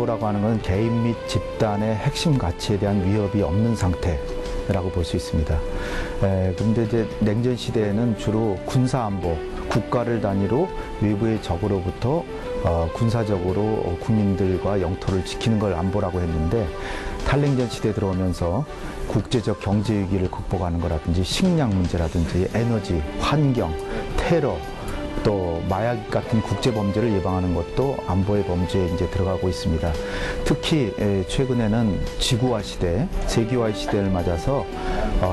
안보라고 하는 건 개인 및 집단의 핵심 가치에 대한 위협이 없는 상태라고 볼 수 있습니다. 그런데 이제 냉전 시대에는 주로 군사 안보, 국가를 단위로 외부의 적으로부터 군사적으로 국민들과 영토를 지키는 걸 안보라고 했는데, 탈냉전 시대에 들어오면서 국제적 경제 위기를 극복하는 거라든지 식량 문제라든지 에너지, 환경, 테러, 또 마약 같은 국제 범죄를 예방하는 것도 안보의 범주에 이제 들어가고 있습니다. 특히 최근에는 지구화 시대, 세계화 시대를 맞아서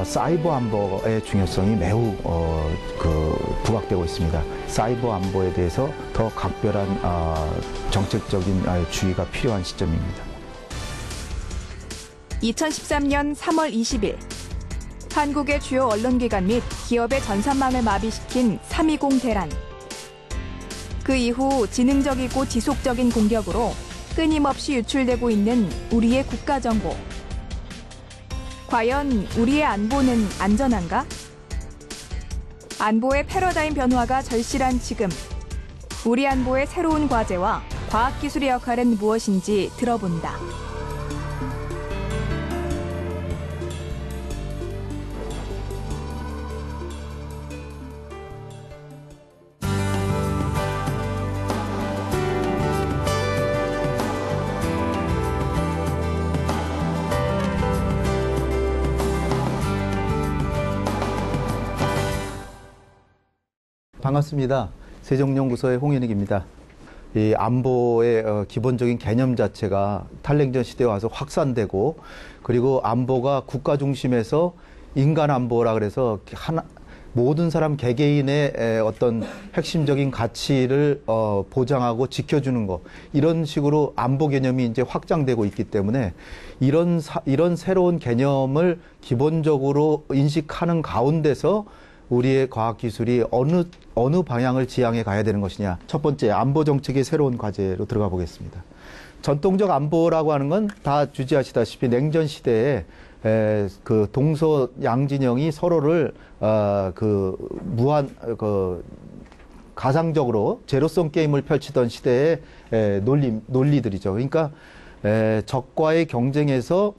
사이버 안보의 중요성이 매우 부각되고 있습니다. 사이버 안보에 대해서 더 각별한 정책적인 주의가 필요한 시점입니다. 2013년 3월 20일 한국의 주요 언론기관 및 기업의 전산망을 마비시킨 3.20 대란. 그 이후 지능적이고 지속적인 공격으로 끊임없이 유출되고 있는 우리의 국가정보. 과연 우리의 안보는 안전한가? 안보의 패러다임 변화가 절실한 지금, 우리 안보의 새로운 과제와 과학기술의 역할은 무엇인지 들어본다. 반갑습니다. 세종연구소의 홍현익입니다. 이 안보의 기본적인 개념 자체가 탈냉전 시대에 와서 확산되고, 그리고 안보가 국가 중심에서 인간 안보라 그래서 모든 사람 개개인의 어떤 핵심적인 가치를 보장하고 지켜주는 것, 이런 식으로 안보 개념이 이제 확장되고 있기 때문에 이런 새로운 개념을 기본적으로 인식하는 가운데서 우리의 과학기술이 어느 방향을 지향해 가야 되는 것이냐. 첫 번째, 안보 정책의 새로운 과제로 들어가 보겠습니다. 전통적 안보라고 하는 건 다 주지하시다시피 냉전 시대에 그 동서 양진영이 서로를 가상적으로 제로섬 게임을 펼치던 시대의 논리들이죠. 그러니까 적과의 경쟁에서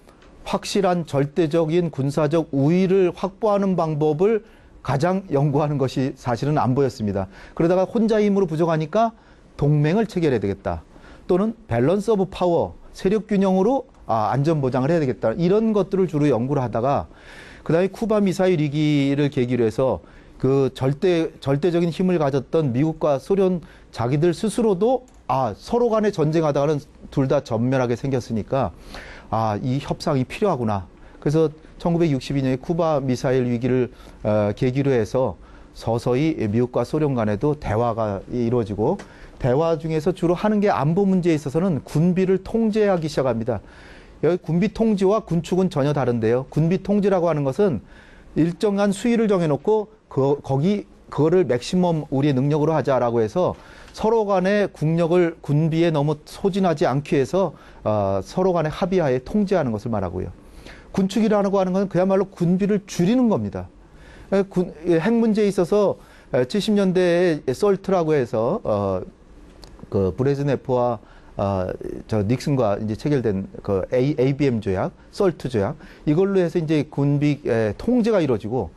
확실한 절대적인 군사적 우위를 확보하는 방법을 가장 연구하는 것이 사실은 안보였습니다. 그러다가 혼자 힘으로 부족하니까 동맹을 체결해야 되겠다. 또는 밸런스 오브 파워, 세력 균형으로 안전 보장을 해야 되겠다. 이런 것들을 주로 연구를 하다가, 그다음에 쿠바 미사일 위기를 계기로 해서 그 절대적인 힘을 가졌던 미국과 소련 자기들 스스로도 서로 간에 전쟁하다가는 둘 다 전멸하게 생겼으니까 이 협상이 필요하구나. 그래서 1962년에 쿠바 미사일 위기를 계기로 해서 서서히 미국과 소련 간에도 대화가 이루어지고, 대화 중에서 주로 하는 게 안보 문제에 있어서는 군비를 통제하기 시작합니다. 여기 군비 통제와 군축은 전혀 다른데요. 군비 통제라고 하는 것은 일정한 수위를 정해놓고 그거를 맥시멈 우리의 능력으로 하자라고 해서 서로 간의 국력을 군비에 너무 소진하지 않기 위해서 서로 간의 합의하에 통제하는 것을 말하고요. 군축이라고 하는 건 그야말로 군비를 줄이는 겁니다. 핵 문제에 있어서 70년대에 솔트라고 해서 그 브레즈네프와 닉슨과 이제 체결된 그 ABM 조약, 솔트 조약, 이걸로 해서 이제 군비 통제가 이루어지고,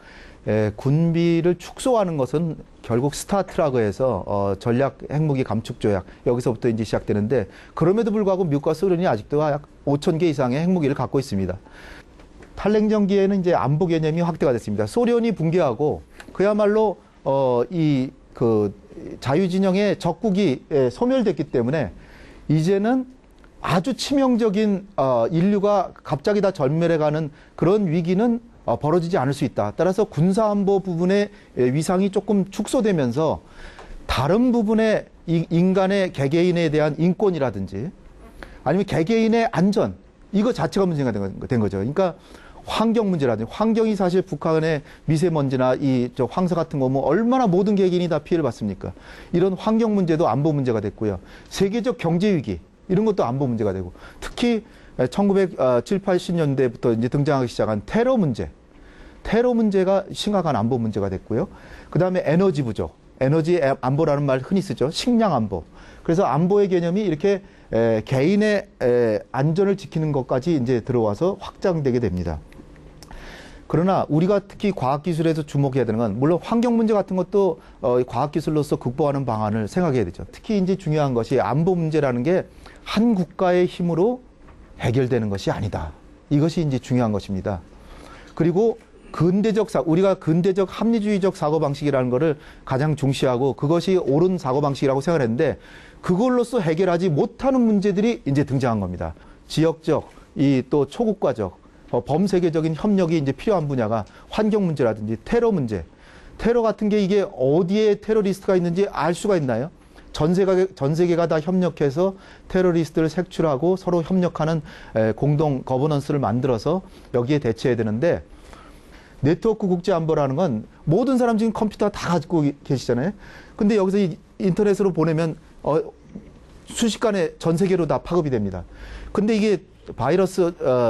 군비를 축소하는 것은 결국 스타트라고 해서 전략 핵무기 감축 조약, 여기서부터 이제 시작되는데, 그럼에도 불구하고 미국과 소련이 아직도 약 5,000개 이상의 핵무기를 갖고 있습니다. 탈냉전기에는 이제 안보 개념이 확대가 됐습니다. 소련이 붕괴하고 그야말로 자유진영의 적국이 소멸됐기 때문에 이제는 아주 치명적인 인류가 갑자기 다 절멸해가는 그런 위기는 벌어지지 않을 수 있다. 따라서 군사안보 부분의 위상이 조금 축소되면서 다른 부분의 인간의 개개인에 대한 인권이라든지 아니면 개개인의 안전, 이거 자체가 문제가 된 거죠. 그러니까 환경 문제라든지, 환경이 사실 북한의 미세먼지나 황사 같은 거 얼마나 모든 개개인이 다 피해를 받습니까? 이런 환경 문제도 안보 문제가 됐고요. 세계적 경제 위기, 이런 것도 안보 문제가 되고, 특히 1970, 80년대부터 이제 등장하기 시작한 테러 문제가 심각한 안보 문제가 됐고요. 그 다음에 에너지 부족, 에너지 안보라는 말 흔히 쓰죠. 식량 안보. 그래서 안보의 개념이 이렇게 개인의 안전을 지키는 것까지 이제 들어와서 확장되게 됩니다. 그러나 우리가 특히 과학기술에서 주목해야 되는 건 물론 환경 문제 같은 것도 과학기술로서 극복하는 방안을 생각해야 되죠. 특히 이제 중요한 것이 안보 문제라는 게 한 국가의 힘으로 해결되는 것이 아니다. 이것이 이제 중요한 것입니다. 그리고 우리가 근대적 합리주의적 사고방식이라는 것을 가장 중시하고 그것이 옳은 사고방식이라고 생각했는데 그걸로써 해결하지 못하는 문제들이 이제 등장한 겁니다. 지역적, 또 초국가적, 범세계적인 협력이 이제 필요한 분야가 환경 문제라든지 테러 문제. 테러 같은 게 이게 어디에 테러리스트가 있는지 알 수가 있나요? 전 세계가 다 협력해서 테러리스트를 색출하고 서로 협력하는 공동 거버넌스를 만들어서 여기에 대처해야 되는데 네트워크 국제안보라는 건 모든 사람 지금 컴퓨터 다 가지고 계시잖아요. 근데 여기서 인터넷으로 보내면 순식간에 전 세계로 다 파급이 됩니다. 근데 이게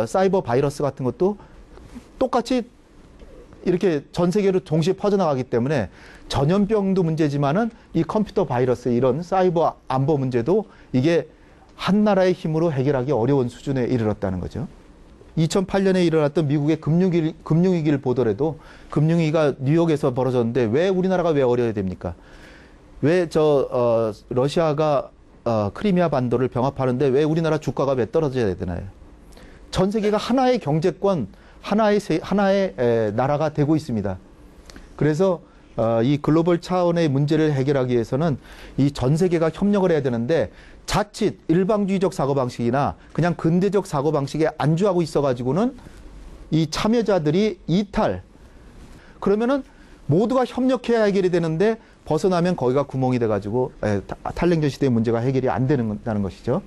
사이버 바이러스 같은 것도 똑같이 이렇게 전 세계로 동시에 퍼져나가기 때문에 전염병도 문제지만은 이 컴퓨터 바이러스 이런 사이버 안보 문제도 이게 한 나라의 힘으로 해결하기 어려운 수준에 이르렀다는 거죠. 2008년에 일어났던 미국의 금융위기를 보더라도 금융위기가 뉴욕에서 벌어졌는데 왜 우리나라가 왜 어려워야 됩니까? 왜 러시아가 크리미아 반도를 병합하는데 왜 우리나라 주가가 왜 떨어져야 되나요? 전 세계가 하나의 경제권, 하나의 나라가 되고 있습니다. 그래서 이 글로벌 차원의 문제를 해결하기 위해서는 이 전 세계가 협력을 해야 되는데 자칫 일방주의적 사고방식이나 그냥 근대적 사고방식에 안주하고 있어가지고는 이 참여자들이 그러면은 모두가 협력해야 해결이 되는데 벗어나면 거기가 구멍이 돼가지고 탈냉전 시대의 문제가 해결이 안 된다는 것이죠.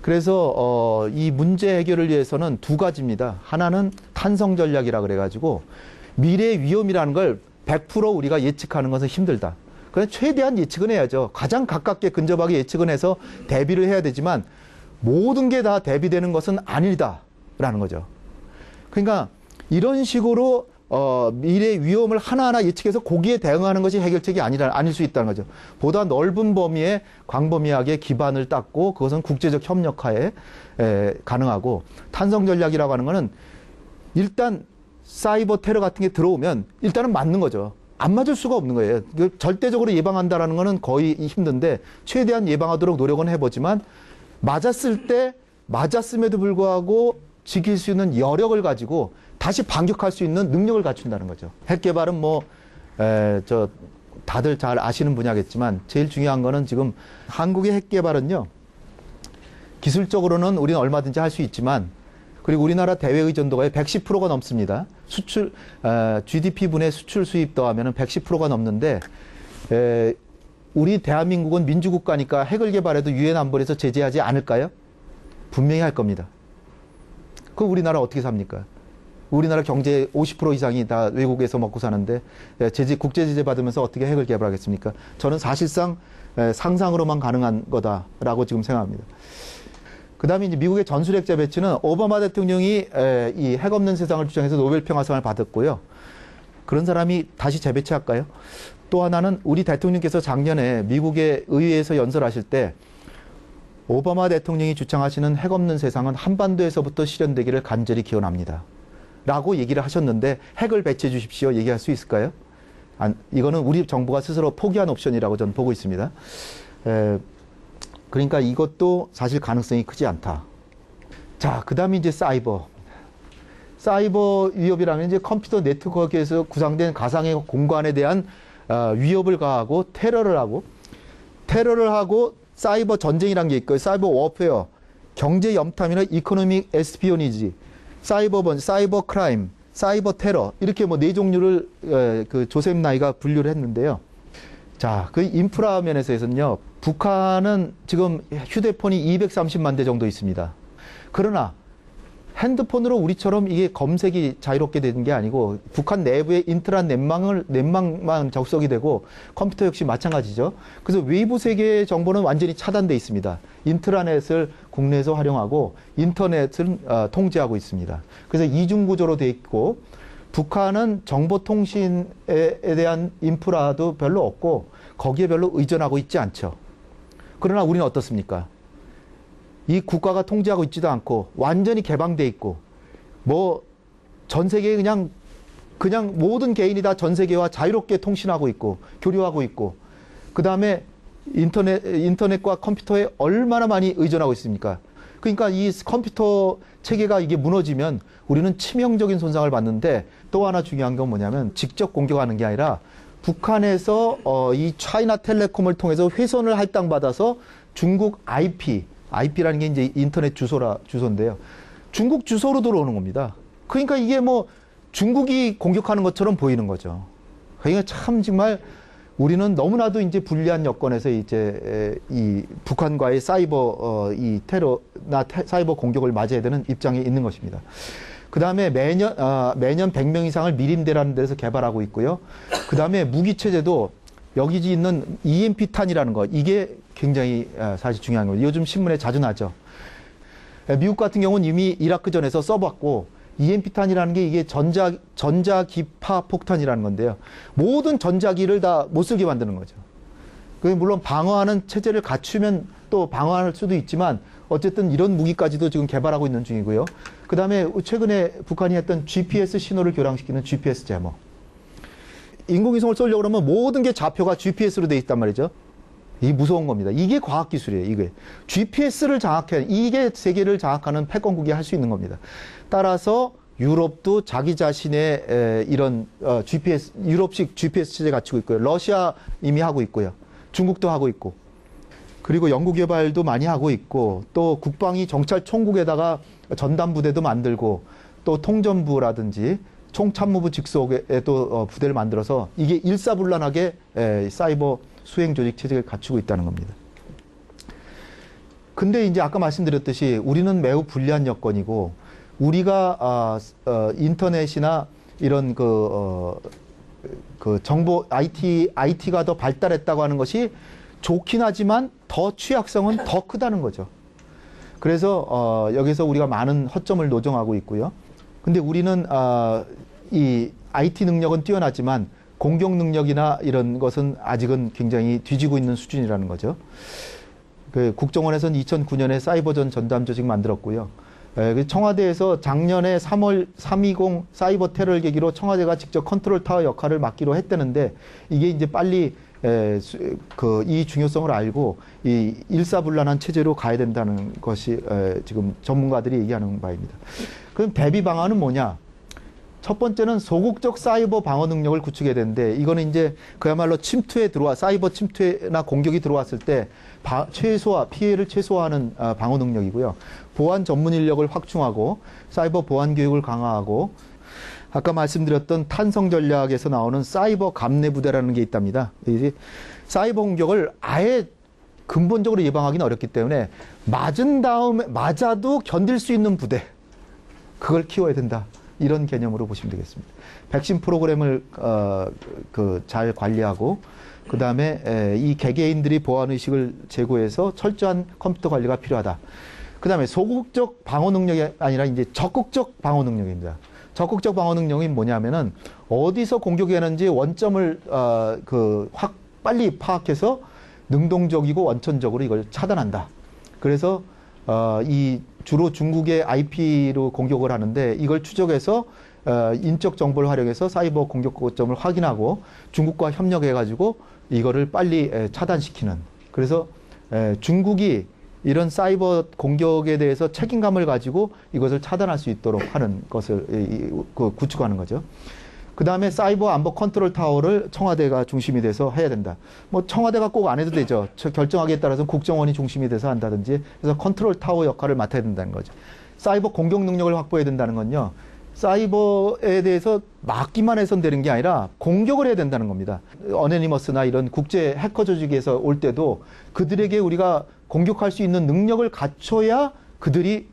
그래서 이 문제 해결을 위해서는 두 가지입니다. 하나는 탄성 전략이라 그래가지고 미래의 위험이라는 걸 100% 우리가 예측하는 것은 힘들다. 그래서 최대한 예측은 해야죠. 가장 가깝게 근접하게 예측은 해서 대비를 해야 되지만 모든 게 다 대비되는 것은 아니다라는 거죠. 그러니까 이런 식으로 미래의 위험을 하나하나 예측해서 거기에 대응하는 것이 해결책이 아닐 수 있다는 거죠. 보다 넓은 범위의 광범위하게 기반을 닦고 그것은 국제적 협력하에 가능하고 탄성 전략이라고 하는 것은 일단 사이버 테러 같은 게 들어오면 일단은 맞는 거죠. 안 맞을 수가 없는 거예요. 절대적으로 예방한다라는 거는 거의 힘든데 최대한 예방하도록 노력은 해보지만 맞았음에도 불구하고 지킬 수 있는 여력을 가지고 다시 반격할 수 있는 능력을 갖춘다는 거죠. 핵 개발은 다들 잘 아시는 분야겠지만 제일 중요한 거는 지금 한국의 핵 개발은요. 기술적으로는 우리는 얼마든지 할 수 있지만 그리고 우리나라 대외 의존도가 110%가 넘습니다. GDP분의 수출 수입 더하면 110%가 넘는데 우리 대한민국은 민주국가니까 핵을 개발해도 유엔 안보리에서 제재하지 않을까요? 분명히 할 겁니다. 그럼 우리나라 어떻게 삽니까? 우리나라 경제의 50% 이상이 다 외국에서 먹고 사는데 국제 제재 받으면서 어떻게 핵을 개발하겠습니까? 저는 사실상 상상으로만 가능한 거다라고 지금 생각합니다. 그 다음에 이제 미국의 전술핵자 배치는 오바마 대통령이 이 핵 없는 세상을 주장해서 노벨 평화상을 받았고요. 그런 사람이 다시 재배치할까요? 또 하나는 우리 대통령께서 작년에 미국의 의회에서 연설하실 때 오바마 대통령이 주창하시는 핵 없는 세상은 한반도에서부터 실현되기를 간절히 기원합니다. 라고 얘기를 하셨는데 핵을 배치해 주십시오. 얘기할 수 있을까요? 이거는 우리 정부가 스스로 포기한 옵션이라고 저는 보고 있습니다. 그러니까 이것도 사실 가능성이 크지 않다. 자, 그 다음에 이제 사이버 위협이라면 이제 컴퓨터 네트워크에서 구상된 가상의 공간에 대한 위협을 가하고 테러를 하고 사이버 전쟁이라는 게 있고요. 사이버 워페어, 경제 염탐이나 이코노믹 에스피오니지, 사이버 크라임, 사이버 테러 이렇게 네 종류를 그 조셉 나이가 분류를 했는데요. 자, 그 인프라 면에서는요. 북한은 지금 휴대폰이 230만 대 정도 있습니다. 그러나 핸드폰으로 우리처럼 이게 검색이 자유롭게 되는 게 아니고 북한 내부에 인트라 넷망만 접속이 되고 컴퓨터 역시 마찬가지죠. 그래서 외부 세계의 정보는 완전히 차단돼 있습니다. 인트라넷을 국내에서 활용하고 인터넷은 통제하고 있습니다. 그래서 이중 구조로 돼 있고 북한은 정보통신에 대한 인프라도 별로 없고 거기에 별로 의존하고 있지 않죠. 그러나 우리는 어떻습니까? 이 국가가 통제하고 있지도 않고 완전히 개방돼 있고 뭐 전 세계에 그냥 모든 개인이 다 전 세계와 자유롭게 통신하고 있고 교류하고 있고 그다음에 인터넷과 컴퓨터에 얼마나 많이 의존하고 있습니까? 그러니까 이 컴퓨터 체계가 이게 무너지면 우리는 치명적인 손상을 받는데 또 하나 중요한 건 뭐냐면 직접 공격하는 게 아니라 북한에서 이 차이나 텔레콤을 통해서 회선을 할당받아서 중국 IP라는 게 이제 인터넷 주소인데요. 중국 주소로 들어오는 겁니다. 그러니까 이게 뭐 중국이 공격하는 것처럼 보이는 거죠. 그러니까 참 정말 우리는 너무나도 이제 불리한 여건에서 이제 이 북한과의 이 테러나 사이버 공격을 맞이해야 되는 입장에 있는 것입니다. 그 다음에 매년 100명 이상을 미림대라는 데서 개발하고 있고요. 그 다음에 무기 체제도 여기 있는 EMP탄이라는 거 이게 굉장히 사실 중요한 거예요. 요즘 신문에 자주 나죠. 미국 같은 경우는 이미 이라크전에서 써봤고 EMP탄이라는 게 이게 전자기파 폭탄이라는 건데요. 모든 전자기를 다 못 쓰게 만드는 거죠. 그게 물론 방어하는 체제를 갖추면 또 방어할 수도 있지만 어쨌든 이런 무기까지도 지금 개발하고 있는 중이고요. 그 다음에 최근에 북한이 했던 GPS 신호를 교란시키는 GPS 제모. 인공위성을 쏘려고 그러면 모든 게 좌표가 GPS로 돼 있단 말이죠. 이게 무서운 겁니다. 이게 과학기술이에요. 이게 GPS를 이게 세계를 장악하는 패권국이 할 수 있는 겁니다. 따라서 유럽도 자기 자신의 이런 유럽식 GPS 체제 갖추고 있고요. 러시아 이미 하고 있고요. 중국도 하고 있고. 그리고 연구 개발도 많이 하고 있고 또 국방이 정찰 총국에다가 전담 부대도 만들고 또 통전부라든지 총참모부 직속에도 부대를 만들어서 이게 일사불란하게 사이버 수행 조직 체제를 갖추고 있다는 겁니다. 근데 이제 아까 말씀드렸듯이 우리는 매우 불리한 여건이고 우리가 인터넷이나 이런 그 정보 IT가 더 발달했다고 하는 것이 좋긴 하지만 더 취약성은 더 크다는 거죠. 그래서 여기서 우리가 많은 허점을 노정하고 있고요. 근데 우리는 이 IT 능력은 뛰어나지만 공격 능력이나 이런 것은 아직은 굉장히 뒤지고 있는 수준이라는 거죠. 그 국정원에서는 2009년에 사이버전 전담 조직 만들었고요. 청와대에서 작년에 3월 3.20 사이버 테러를 계기로 청와대가 직접 컨트롤 타워 역할을 맡기로 했다는데 이게 이제 빨리 이 중요성을 알고 이 일사불란한 체제로 가야 된다는 것이 지금 전문가들이 얘기하는 바입니다. 그럼 대비 방안은 뭐냐? 첫 번째는 소극적 사이버 방어 능력을 구축해야 되는데 이거는 이제 그야말로 사이버 침투나 공격이 들어왔을 때 피해를 최소화하는 방어 능력이고요. 보안 전문 인력을 확충하고 사이버 보안 교육을 강화하고 아까 말씀드렸던 탄성 전략에서 나오는 사이버 감내 부대라는 게 있답니다. 이제 사이버 공격을 아예 근본적으로 예방하기는 어렵기 때문에 맞아도 견딜 수 있는 부대 그걸 키워야 된다. 이런 개념으로 보시면 되겠습니다. 백신 프로그램을 잘 관리하고 그 다음에 이 개개인들이 보안 의식을 제고해서 철저한 컴퓨터 관리가 필요하다. 그 다음에 소극적 방어 능력이 아니라 이제 적극적 방어 능력입니다. 적극적 방어 능력이 뭐냐면은 어디서 공격이 하는지 원점을 빨리 파악해서 능동적이고 원천적으로 이걸 차단한다. 그래서 주로 중국의 IP로 공격을 하는데 이걸 추적해서 인적 정보를 활용해서 사이버 공격 고점을 확인하고 중국과 협력해가지고 이거를 빨리 차단시키는. 그래서 중국이 이런 사이버 공격에 대해서 책임감을 가지고 이것을 차단할 수 있도록 하는 것을 구축하는 거죠. 그 다음에 사이버 안보 컨트롤 타워를 청와대가 중심이 돼서 해야 된다. 뭐 청와대가 꼭 안 해도 되죠. 결정하기에 따라서 국정원이 중심이 돼서 한다든지 그래서 컨트롤 타워 역할을 맡아야 된다는 거죠. 사이버 공격 능력을 확보해야 된다는 건요. 사이버에 대해서 막기만 해선 되는 게 아니라 공격을 해야 된다는 겁니다. 어네니머스나 이런 국제 해커 조직에서 올 때도 그들에게 우리가 공격할 수 있는 능력을 갖춰야 그들이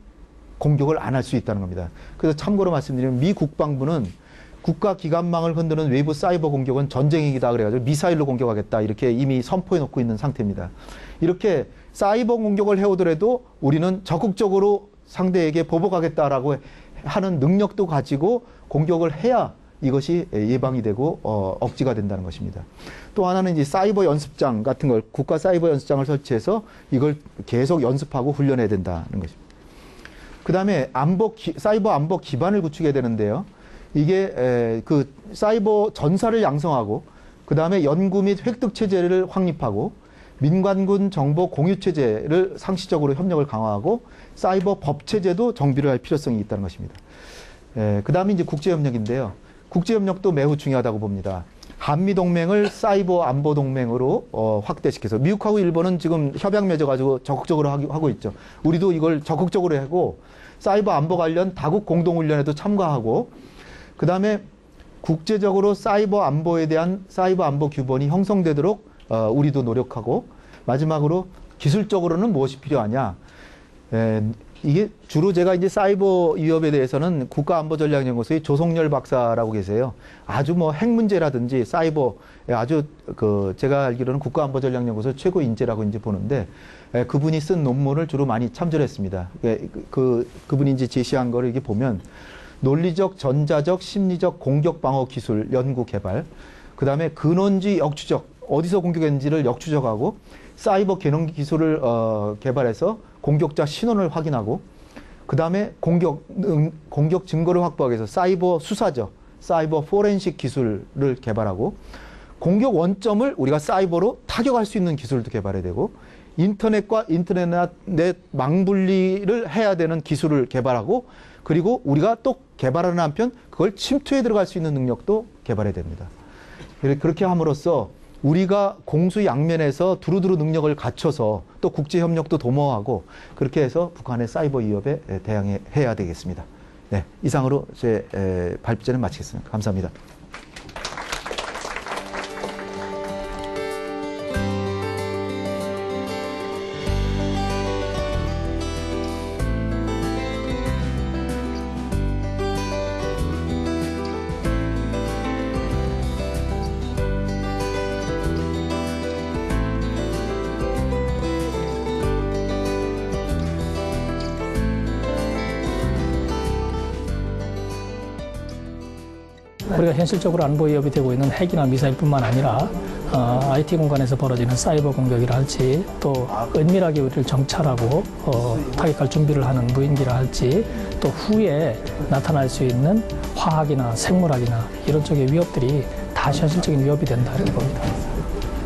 공격을 안 할 수 있다는 겁니다. 그래서 참고로 말씀드리면 미 국방부는 국가 기관망을 흔드는 외부 사이버 공격은 전쟁이다 그래가지고 미사일로 공격하겠다 이렇게 이미 선포해 놓고 있는 상태입니다. 이렇게 사이버 공격을 해오더라도 우리는 적극적으로 상대에게 보복하겠다라고 하는 능력도 가지고 공격을 해야 이것이 예방이 되고 억지가 된다는 것입니다. 또 하나는 이제 사이버 연습장 같은 걸 국가 사이버 연습장을 설치해서 이걸 계속 연습하고 훈련해야 된다는 것입니다. 그다음에 사이버 안보 기반을 구축해야 되는데요. 이게 그 사이버 전사를 양성하고 그다음에 연구 및 획득 체제를 확립하고 민관군 정보 공유 체제를 상시적으로 협력을 강화하고 사이버 법 체제도 정비를 할 필요성이 있다는 것입니다. 그다음에 이제 국제 협력인데요. 국제 협력도 매우 중요하다고 봅니다. 한미 동맹을 사이버 안보 동맹으로 확대시켜서 미국하고 일본은 지금 협약 맺어가지고 적극적으로 하고 있죠. 우리도 이걸 적극적으로 하고 사이버 안보 관련 다국 공동훈련에도 참가하고 그다음에 국제적으로 사이버 안보에 대한 사이버 안보 규범이 형성되도록 우리도 노력하고 마지막으로 기술적으로는 무엇이 필요하냐. 이게 주로 제가 이제 사이버 위협에 대해서는 국가안보전략연구소의 조성열 박사라고 계세요. 아주 뭐 핵 문제라든지 사이버 아주 제가 알기로는 국가안보전략연구소 최고 인재라고 이제 보는데 그분이 쓴 논문을 주로 많이 참조했습니다. 그분이 이제 제시한 거를 이렇게 보면 논리적, 전자적, 심리적 공격 방어 기술 연구 개발, 그 다음에 근원지 역추적, 어디서 공격했는지를 역추적하고 사이버 개념 기술을 개발해서 공격자 신원을 확인하고 그 다음에 공격 증거를 확보하기 위해서 사이버 수사죠. 사이버 포렌식 기술을 개발하고 공격 원점을 우리가 사이버로 타격할 수 있는 기술도 개발해야 되고 인터넷과 인터넷 망분리를 해야 되는 기술을 개발하고 그리고 우리가 또 개발하는 한편 그걸 침투해 들어갈 수 있는 능력도 개발해야 됩니다. 그렇게 함으로써 우리가 공수 양면에서 두루두루 능력을 갖춰서 또 국제협력도 도모하고 그렇게 해서 북한의 사이버 위협에 대항해야 되겠습니다. 네, 이상으로 제 발표를 마치겠습니다. 감사합니다. 우리가 현실적으로 안보 위협이 되고 있는 핵이나 미사일뿐만 아니라 IT 공간에서 벌어지는 사이버 공격이라 할지 또 은밀하게 우리를 정찰하고 타격할 준비를 하는 무인기라 할지 또 후에 나타날 수 있는 화학이나 생물학이나 이런 쪽의 위협들이 다 현실적인 위협이 된다 이렇게 봅니다.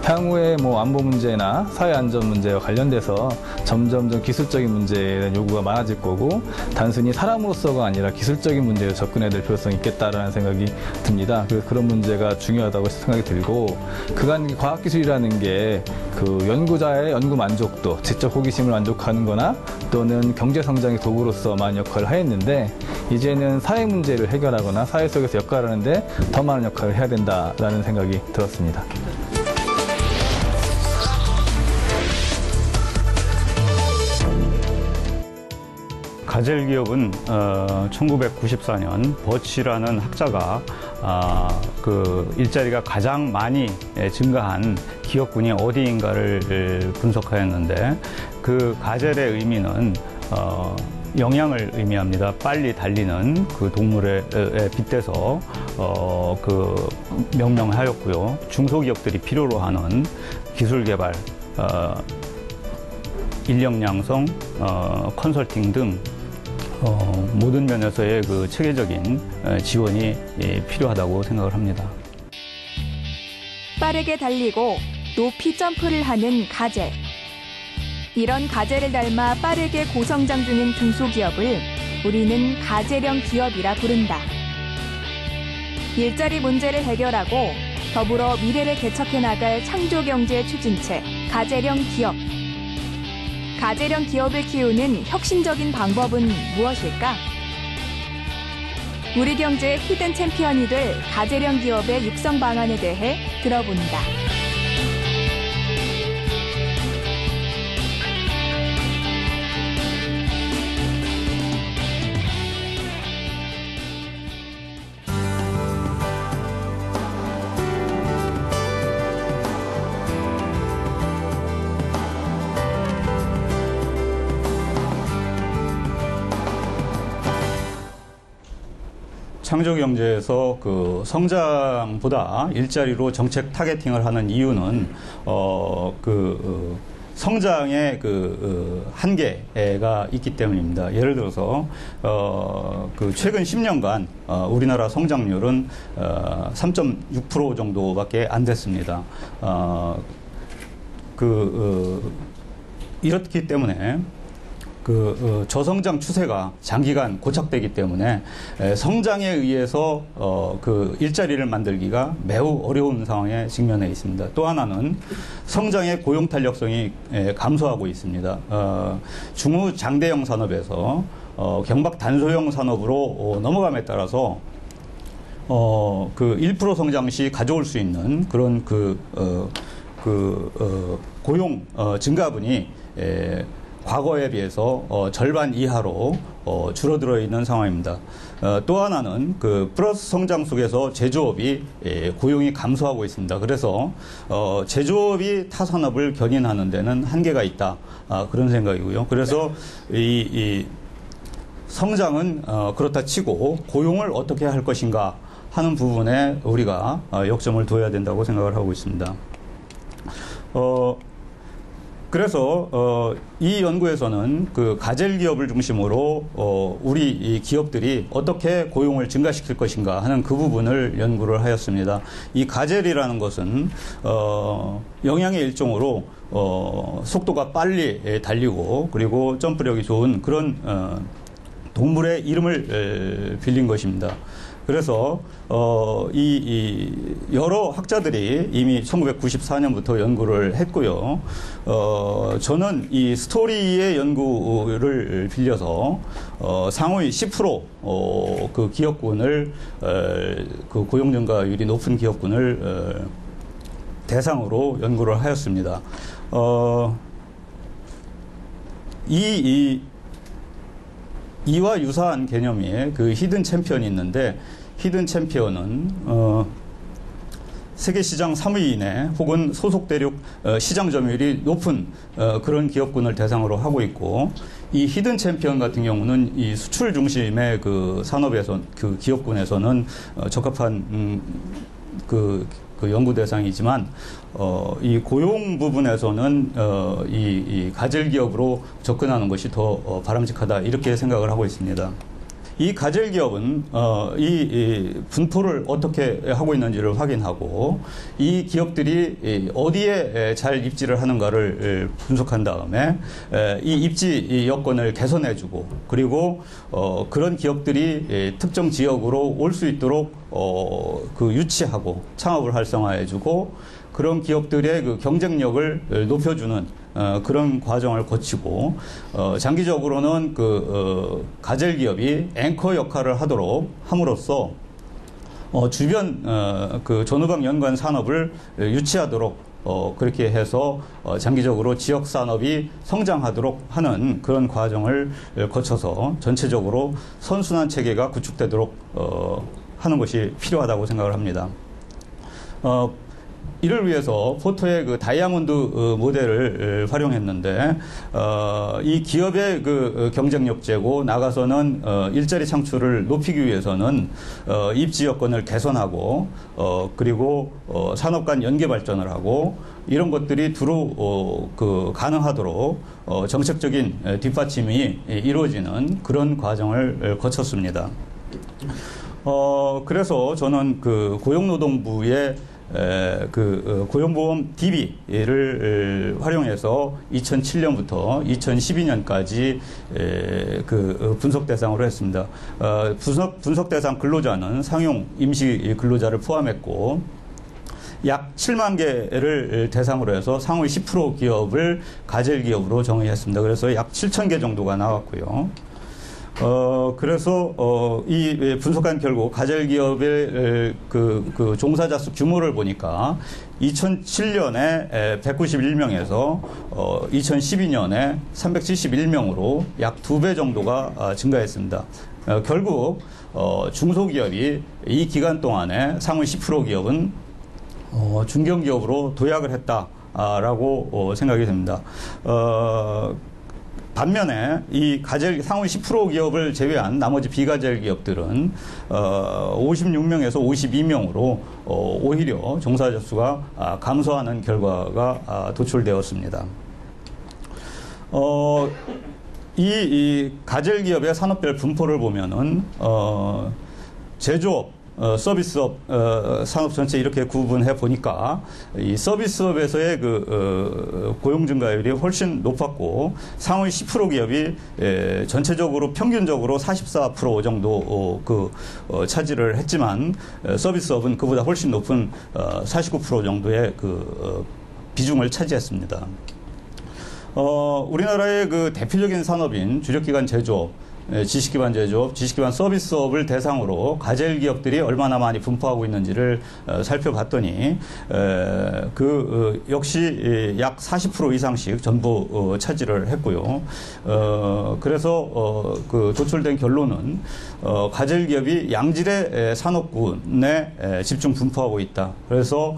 향후에 안보 문제나 사회 안전 문제와 관련돼서 점점 기술적인 문제에 대한 요구가 많아질 거고 단순히 사람으로서가 아니라 기술적인 문제에 접근해야 될 필요성이 있겠다라는 생각이 듭니다. 그래서 그런 문제가 중요하다고 생각이 들고 그간 과학기술이라는 게 그 연구자의 연구 만족도, 지적 호기심을 만족하는 거나 또는 경제 성장의 도구로서만 역할을 하였는데 이제는 사회 문제를 해결하거나 사회 속에서 역할을 하는데 더 많은 역할을 해야 된다라는 생각이 들었습니다. 가젤 기업은 1994년 버치라는 학자가 그 일자리가 가장 많이 증가한 기업군이 어디인가를 분석하였는데 그 가젤의 의미는 영양을 의미합니다. 빨리 달리는 그 동물에 빗대서 그 명명하였고요. 중소기업들이 필요로 하는 기술 개발, 인력 양성, 컨설팅 등 모든 면에서의 그 체계적인 지원이 필요하다고 생각을 합니다. 빠르게 달리고 높이 점프를 하는 가젤. 이런 가젤을 닮아 빠르게 고성장 중인 중소기업을 우리는 가젤형 기업이라 부른다. 일자리 문제를 해결하고 더불어 미래를 개척해 나갈 창조경제 추진체 가젤형 기업. 가젤형 기업을 키우는 혁신적인 방법은 무엇일까? 우리 경제의 히든 챔피언이 될 가젤형 기업의 육성 방안에 대해 들어본다. 창조경제에서 그 성장보다 일자리로 정책 타겟팅을 하는 이유는 성장의 한계가 있기 때문입니다. 예를 들어서 최근 10년간 우리나라 성장률은 3.6% 정도밖에 안 됐습니다. 이렇기 때문에 저성장 추세가 장기간 고착되기 때문에 성장에 의해서 일자리를 만들기가 매우 어려운 상황에 직면해 있습니다. 또 하나는 성장의 고용 탄력성이 감소하고 있습니다. 중후장대형 산업에서 경박 단소형 산업으로 넘어감에 따라서 1% 성장 시 가져올 수 있는 그런 고용 증가분이 과거에 비해서 절반 이하로 줄어들어 있는 상황입니다. 또 하나는 플러스 성장 속에서 제조업이 고용이 감소하고 있습니다. 그래서 제조업이 타 산업을 견인하는 데는 한계가 있다. 그런 생각이고요. 그래서 이 성장은 그렇다 치고 고용을 어떻게 할 것인가 하는 부분에 우리가 역점을 둬야 된다고 생각을 하고 있습니다. 그래서 이 연구에서는 가젤 기업을 중심으로 우리 이 기업들이 어떻게 고용을 증가시킬 것인가 하는 그 부분을 연구를 하였습니다. 이 가젤이라는 것은 영양의 일종으로 속도가 빨리 달리고 그리고 점프력이 좋은 그런 동물의 이름을 빌린 것입니다. 그래서 여러 학자들이 이미 1994년부터 연구를 했고요. 저는 이 스토리의 연구를 빌려서 상위 10% 그 기업군을 그 고용 증가율이 높은 기업군을 대상으로 연구를 하였습니다. 이와 유사한 개념의 히든 챔피언이 있는데, 히든 챔피언은 세계 시장 3위 이내 혹은 소속 대륙 시장 점유율이 높은 그런 기업군을 대상으로 하고 있고, 이 히든 챔피언 같은 경우는 이 수출 중심의 산업에서 기업군에서는 적합한 연구 대상이지만 이 고용 부분에서는 이 가젤 기업으로 접근하는 것이 더 바람직하다, 이렇게 생각을 하고 있습니다. 이 가젤 기업은 이 분포를 어떻게 하고 있는지를 확인하고 이 기업들이 어디에 잘 입지를 하는가를 분석한 다음에 이 입지 여건을 개선해주고, 그리고 그런 기업들이 특정 지역으로 올 수 있도록 유치하고 창업을 활성화해주고, 그런 기업들의 경쟁력을 높여주는 그런 과정을 거치고, 장기적으로는 가젤 기업이 앵커 역할을 하도록 함으로써 주변 전후방 연관 산업을 유치하도록 그렇게 해서 장기적으로 지역 산업이 성장하도록 하는 그런 과정을 거쳐서 전체적으로 선순환 체계가 구축되도록 하는 것이 필요하다고 생각을 합니다. 이를 위해서 포터의 다이아몬드 모델을 활용했는데, 이 기업의 경쟁력 제고, 나가서는 일자리 창출을 높이기 위해서는 입지 여건을 개선하고, 그리고 산업 간 연계 발전을 하고, 이런 것들이 두루 가능하도록 정책적인 뒷받침이 이루어지는 그런 과정을 거쳤습니다. 그래서 저는 고용노동부의 고용보험 DB를 활용해서 2007년부터 2012년까지 분석 대상으로 했습니다. 분석 대상 근로자는 상용 임시 근로자를 포함했고, 약 7만 개를 대상으로 해서 상위 10% 기업을 가젤 기업으로 정의했습니다. 그래서 약 7천 개 정도가 나왔고요. 그래서 이 분석한 결국 가젤 기업의 종사자 수 규모를 보니까 2007년에 191명에서 2012년에 371명으로 약 2배 정도가 증가했습니다. 결국 중소기업이 이 기간 동안에 상위 10% 기업은 중견기업으로 도약을 했다라고 생각이 됩니다. 반면에 이 가젤 상위 10% 기업을 제외한 나머지 비가젤 기업들은 56명에서 52명으로 오히려 종사자 수가 감소하는 결과가 도출되었습니다. 이 가젤 기업의 산업별 분포를 보면은 제조업, 서비스업, 산업 전체 이렇게 구분해 보니까 이 서비스업에서의 고용 증가율이 훨씬 높았고 상위 10% 기업이 전체적으로 평균적으로 44% 정도 차지를 했지만 서비스업은 그보다 훨씬 높은 49% 정도의 비중을 차지했습니다. 우리나라의 대표적인 산업인 주력기관 제조업, 지식기반 제조업, 지식기반 서비스업을 대상으로 가젤 기업들이 얼마나 많이 분포하고 있는지를 살펴봤더니 역시 약 40% 이상씩 전부 차지를 했고요. 그래서 도출된 결론은 가젤 기업이 양질의 산업군에 집중 분포하고 있다. 그래서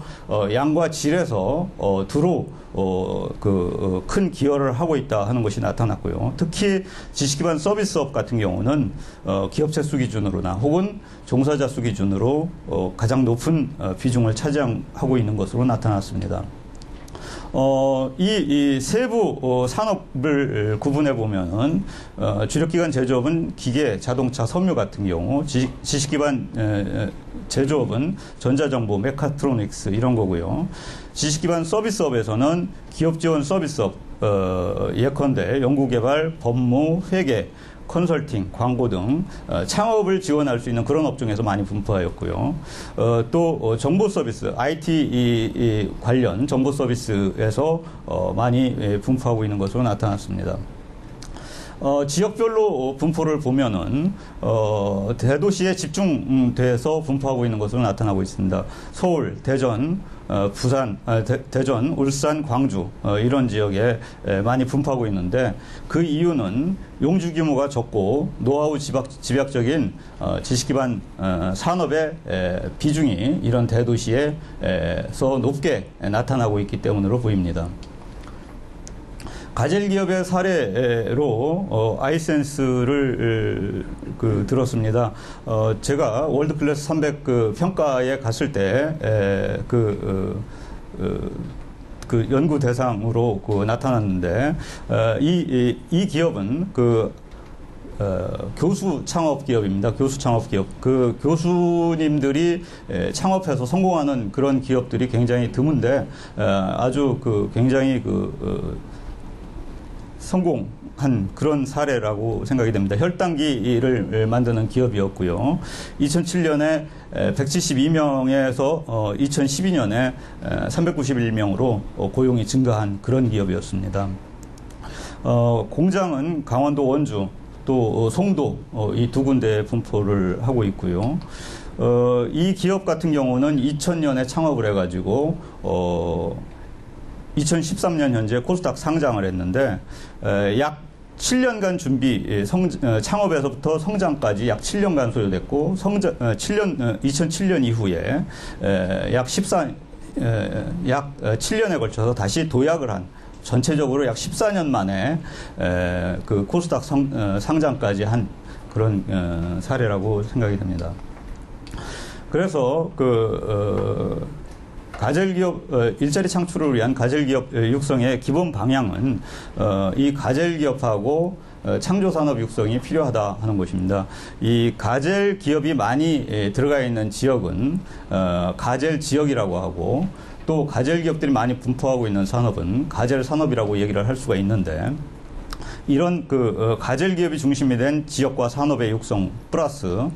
양과 질에서 두루 큰 기여를 하고 있다 하는 것이 나타났고요. 특히 지식기반 서비스업 같은 경우는 기업체 수 기준으로나 혹은 종사자 수 기준으로 가장 높은 비중을 차지하고 있는 것으로 나타났습니다. 이 세부 산업을 구분해 보면은 주력기관 제조업은 기계, 자동차, 섬유 같은 경우, 지식기반 제조업은 전자정보, 메카트로닉스 이런 거고요. 지식기반 서비스업에서는 기업 지원 서비스업, 예컨대 연구개발, 법무, 회계, 컨설팅, 광고 등 창업을 지원할 수 있는 그런 업종에서 많이 분포하였고요. 또 정보 서비스, IT 관련 정보 서비스에서 많이 분포하고 있는 것으로 나타났습니다. 지역별로 분포를 보면은 대도시에 집중돼서 분포하고 있는 것으로 나타나고 있습니다. 서울, 대전, 부산, 대전, 울산, 광주 이런 지역에 많이 분포하고 있는데 그 이유는 용주 규모가 적고 노하우 집약적인 지식기반 산업의 비중이 이런 대도시에서 높게 나타나고 있기 때문으로 보입니다. 가젤 기업의 사례로 아이센스를 들었습니다. 제가 월드클래스 300 평가에 갔을 때 연구 대상으로 나타났는데 이 기업은 교수 창업 기업입니다. 교수 창업 기업. 교수님들이 창업해서 성공하는 그런 기업들이 굉장히 드문데 아주 굉장히 성공한 그런 사례라고 생각이 됩니다. 혈당기를 만드는 기업이었고요. 2007년에 172명에서 2012년에 391명으로 고용이 증가한 그런 기업이었습니다. 공장은 강원도 원주 또 송도 이 두 군데에 분포를 하고 있고요. 이 기업 같은 경우는 2000년에 창업을 해가지고 2013년 현재 코스닥 상장을 했는데 약 7년간 준비, 창업에서부터 성장까지 약 7년간 소요됐고 2007년 이후에 약 7년에 걸쳐서 다시 도약을 한 전체적으로 약 14년 만에 코스닥 상장까지 한 그런 사례라고 생각이 됩니다. 그래서 가젤 기업 일자리 창출을 위한 가젤 기업 육성의 기본 방향은 이 가젤 기업하고 창조 산업 육성이 필요하다 하는 것입니다. 이 가젤 기업이 많이 들어가 있는 지역은 가젤 지역이라고 하고 또 가젤 기업들이 많이 분포하고 있는 산업은 가젤 산업이라고 얘기를 할 수가 있는데 이런 가젤 기업이 중심이 된 지역과 산업의 육성 플러스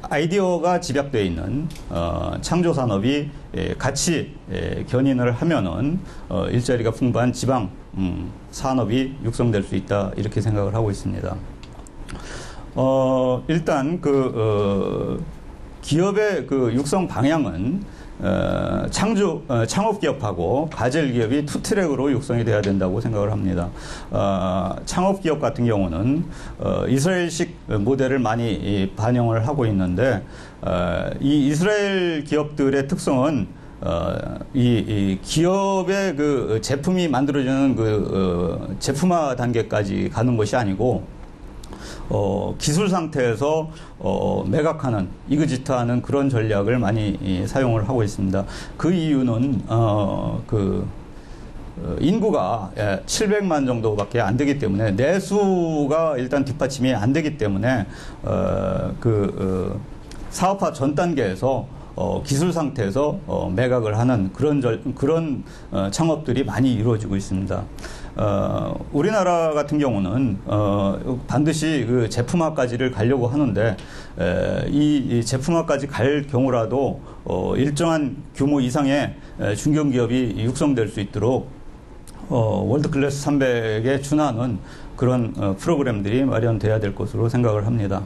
아이디어가 집약되어 있는 창조 산업이 같이 견인을 하면은 일자리가 풍부한 지방 산업이 육성될 수 있다 이렇게 생각을 하고 있습니다. 일단 기업의 육성 방향은 창업 기업하고 가젤 기업이 투 트랙으로 육성이 돼야 된다고 생각을 합니다. 창업 기업 같은 경우는 이스라엘식 모델을 많이 반영을 하고 있는데 이 이스라엘 기업들의 특성은 이 기업의 그 제품이 만들어지는 그 제품화 단계까지 가는 것이 아니고 기술 상태에서 매각하는 이그지트하는 그런 전략을 많이 사용을 하고 있습니다. 그 이유는 인구가 700만 정도밖에 안 되기 때문에 내수가 일단 뒷받침이 안 되기 때문에 사업화 전 단계에서 기술 상태에서 매각을 하는 그런 창업들이 많이 이루어지고 있습니다. 우리나라 같은 경우는 반드시 그 제품화까지를 가려고 하는데 이 제품화까지 갈 경우라도 일정한 규모 이상의 중견기업이 육성될 수 있도록 월드클래스 300에 준하는 그런 프로그램들이 마련돼야 될 것으로 생각을 합니다.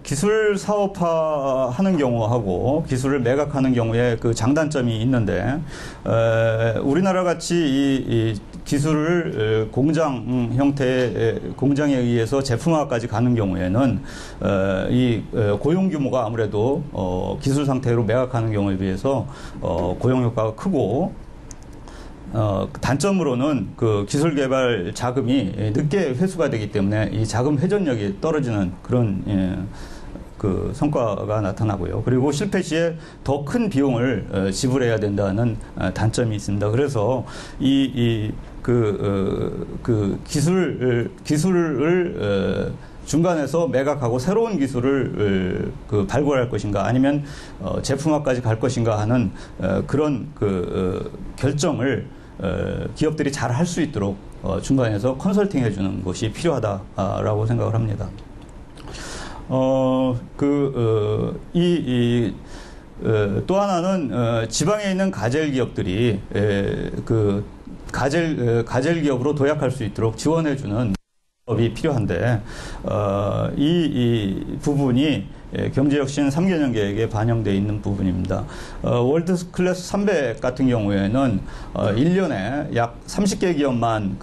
기술 사업화 하는 경우하고 기술을 매각하는 경우에 그 장단점이 있는데, 우리나라 같이 이 기술을 공장 형태의 공장에 의해서 제품화까지 가는 경우에는, 이 고용 규모가 아무래도 기술 상태로 매각하는 경우에 비해서 고용 효과가 크고, 단점으로는 그 기술 개발 자금이 늦게 회수가 되기 때문에 이 자금 회전력이 떨어지는 그런 그 성과가 나타나고요. 그리고 실패 시에 더 큰 비용을 지불해야 된다는 단점이 있습니다. 그래서 기술을 중간에서 매각하고 새로운 기술을 발굴할 것인가 아니면 제품화까지 갈 것인가 하는 그런 결정을 기업들이 잘 할 수 있도록 중간에서 컨설팅 해주는 것이 필요하다라고 생각을 합니다. 또 하나는 지방에 있는 가젤 기업들이 가젤 기업으로 도약할 수 있도록 지원해주는 법이 필요한데, 이 부분이 경제혁신 3개년 계획에 반영되어 있는 부분입니다. 월드클래스 300 같은 경우에는 1년에 약 30개 기업만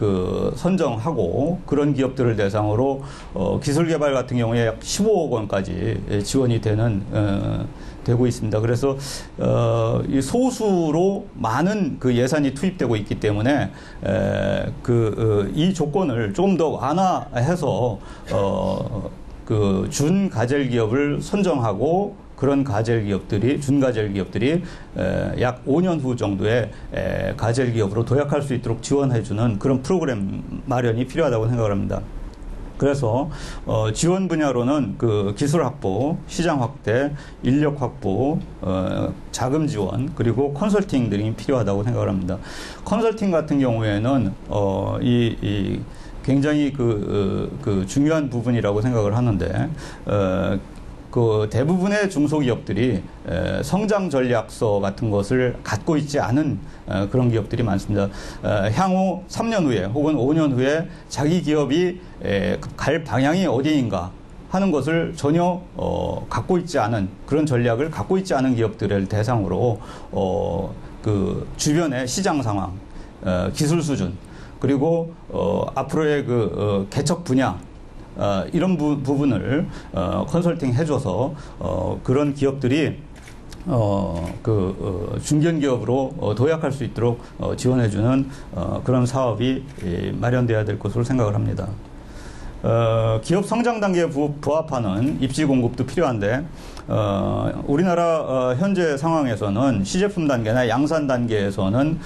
선정하고 그런 기업들을 대상으로 기술개발 같은 경우에 약 15억 원까지 지원이 되고 있습니다. 그래서 이 소수로 많은 그 예산이 투입되고 있기 때문에 이 조건을 조금 더 완화해서 준 가젤 기업을 선정하고 그런 가젤 기업들이 준 가젤 기업들이 약 5년 후 정도에 가젤 기업으로 도약할 수 있도록 지원해주는 그런 프로그램 마련이 필요하다고 생각을 합니다. 그래서 지원 분야로는 기술 확보, 시장 확대, 인력 확보, 자금 지원, 그리고 컨설팅 등이 필요하다고 생각을 합니다. 컨설팅 같은 경우에는 굉장히 중요한 부분이라고 생각을 하는데, 대부분의 중소기업들이 성장 전략서 같은 것을 갖고 있지 않은 그런 기업들이 많습니다. 향후 3년 후에 혹은 5년 후에 자기 기업이 갈 방향이 어디인가 하는 것을 전혀 갖고 있지 않은 그런 전략을 갖고 있지 않은 기업들을 대상으로 주변의 시장 상황, 기술 수준, 그리고 앞으로의 개척 분야, 이런 부분을 컨설팅 해줘서 그런 기업들이 중견 기업으로 도약할 수 있도록 지원해주는 그런 사업이 마련돼야 될 것으로 생각을 합니다. 기업 성장 단계에 부합하는 입지 공급도 필요한데, 우리나라 현재 상황에서는 시제품 단계나 양산 단계에서는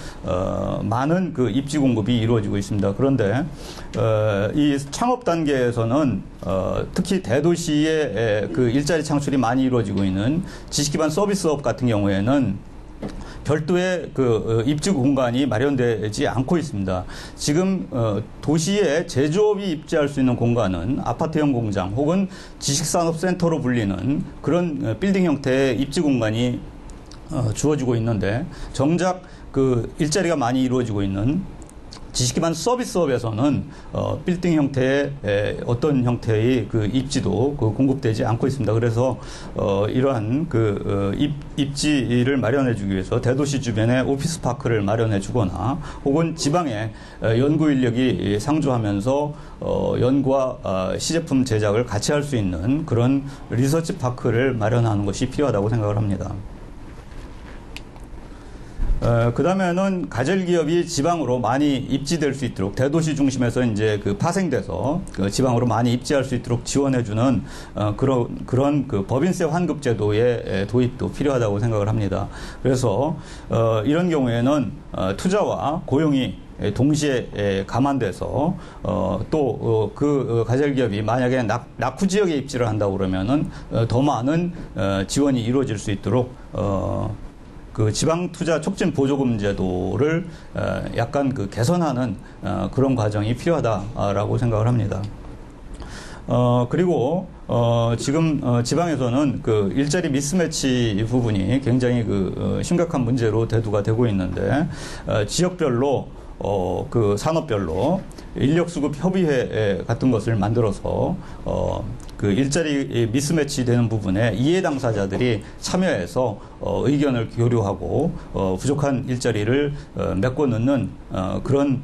많은 입지 공급이 이루어지고 있습니다. 그런데 이 창업 단계에서는 특히 대도시의 일자리 창출이 많이 이루어지고 있는 지식기반 서비스업 같은 경우에는 별도의 입지 공간이 마련되지 않고 있습니다. 지금 도시에 제조업이 입지할 수 있는 공간은 아파트형 공장 혹은 지식산업센터로 불리는 그런 빌딩 형태의 입지 공간이 주어지고 있는데, 정작 일자리가 많이 이루어지고 있는 지식기반 서비스업에서는 빌딩 형태의 어떤 형태의 그 입지도 공급되지 않고 있습니다. 그래서 이러한 입지를 마련해주기 위해서 대도시 주변에 오피스 파크를 마련해주거나 혹은 지방에 연구 인력이 상주하면서 연구와 시제품 제작을 같이 할 수 있는 그런 리서치 파크를 마련하는 것이 필요하다고 생각을 합니다. 그 다음에는 가젤 기업이 지방으로 많이 입지될 수 있도록 대도시 중심에서 이제 파생돼서 지방으로 많이 입지할 수 있도록 지원해주는 그런 법인세 환급 제도의 도입도 필요하다고 생각을 합니다. 그래서 이런 경우에는 투자와 고용이 동시에 감안돼서 또 가젤 기업이 만약에 낙후 지역에 입지를 한다고 그러면은 더 많은 지원이 이루어질 수 있도록 지방 투자 촉진 보조금 제도를 약간 개선하는 그런 과정이 필요하다라고 생각을 합니다. 그리고 지금 지방에서는 일자리 미스매치 부분이 굉장히 심각한 문제로 대두가 되고 있는데 지역별로 산업별로 인력수급 협의회 같은 것을 만들어서 일자리 미스매치 되는 부분에 이해 당사자들이 참여해서 의견을 교류하고 부족한 일자리를 메꿔 넣는 그런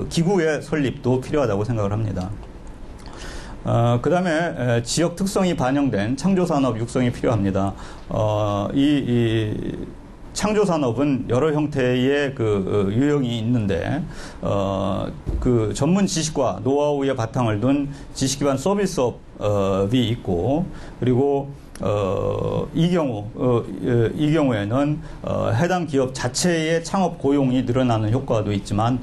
기구의 설립도 필요하다고 생각을 합니다. 그 다음에 지역 특성이 반영된 창조산업 육성이 필요합니다. 창조산업은 여러 형태의 유형이 있는데, 전문 지식과 노하우의 바탕을 둔 지식기반 서비스업이 있고, 그리고, 이 경우에는, 해당 기업 자체의 창업 고용이 늘어나는 효과도 있지만,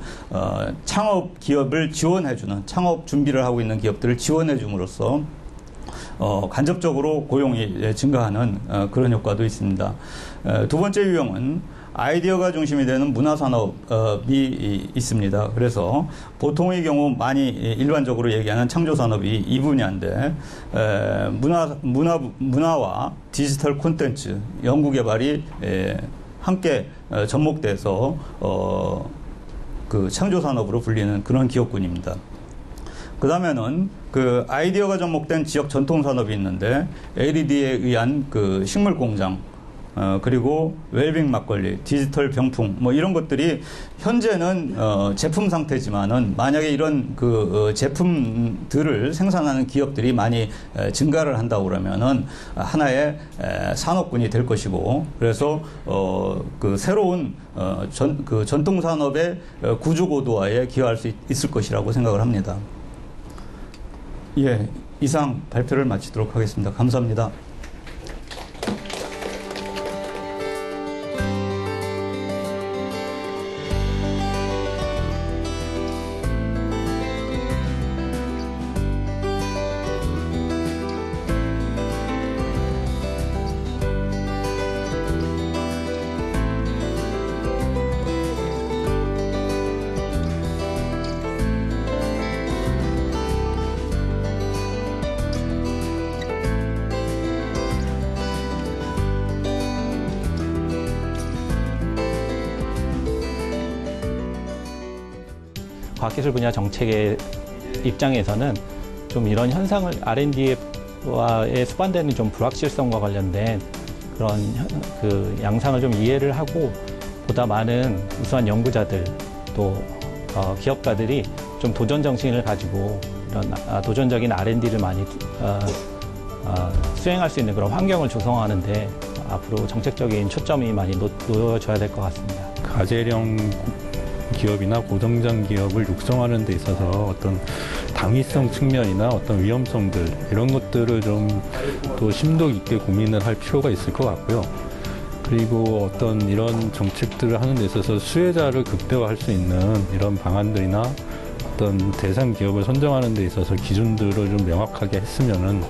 창업 기업을 지원해주는, 창업 준비를 하고 있는 기업들을 지원해줌으로써, 간접적으로 고용이 증가하는 그런 효과도 있습니다. 두 번째 유형은 아이디어가 중심이 되는 문화산업이 있습니다. 그래서 보통의 경우 많이 일반적으로 얘기하는 창조산업이 이 분야인데 문화와 디지털 콘텐츠, 연구개발이 함께 접목돼서 창조산업으로 불리는 그런 기업군입니다. 그 다음에는 아이디어가 접목된 지역 전통산업이 있는데 LED에 의한 식물 공장, 그리고 웰빙 막걸리, 디지털 병풍, 이런 것들이 현재는 제품 상태지만은 만약에 이런 제품들을 생산하는 기업들이 많이 증가를 한다고 그러면은 하나의 산업군이 될 것이고, 그래서 새로운 전통 산업의 구조 고도화에 기여할 수 있을 것이라고 생각을 합니다. 예, 이상 발표를 마치도록 하겠습니다. 감사합니다. 과학기술 분야 정책의 입장에서는 좀 이런 현상을 R&D와의 수반되는 좀 불확실성과 관련된 그런 양상을 좀 이해를 하고 보다 많은 우수한 연구자들 또 기업가들이 좀 도전 정신을 가지고 이런 도전적인 R&D를 많이 수행할 수 있는 그런 환경을 조성하는데 앞으로 정책적인 초점이 많이 놓여져야 될 것 같습니다. 가재령 기업이나 고성장 기업을 육성하는 데 있어서 어떤 당위성 측면이나 어떤 위험성들 이런 것들을 좀 또 심도 있게 고민을 할 필요가 있을 것 같고요. 그리고 어떤 이런 정책들을 하는 데 있어서 수혜자를 극대화할 수 있는 이런 방안들이나 어떤 대상 기업을 선정하는 데 있어서 기준들을 좀 명확하게 했으면은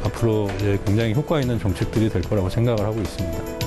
앞으로 굉장히 효과 있는 정책들이 될 거라고 생각을 하고 있습니다.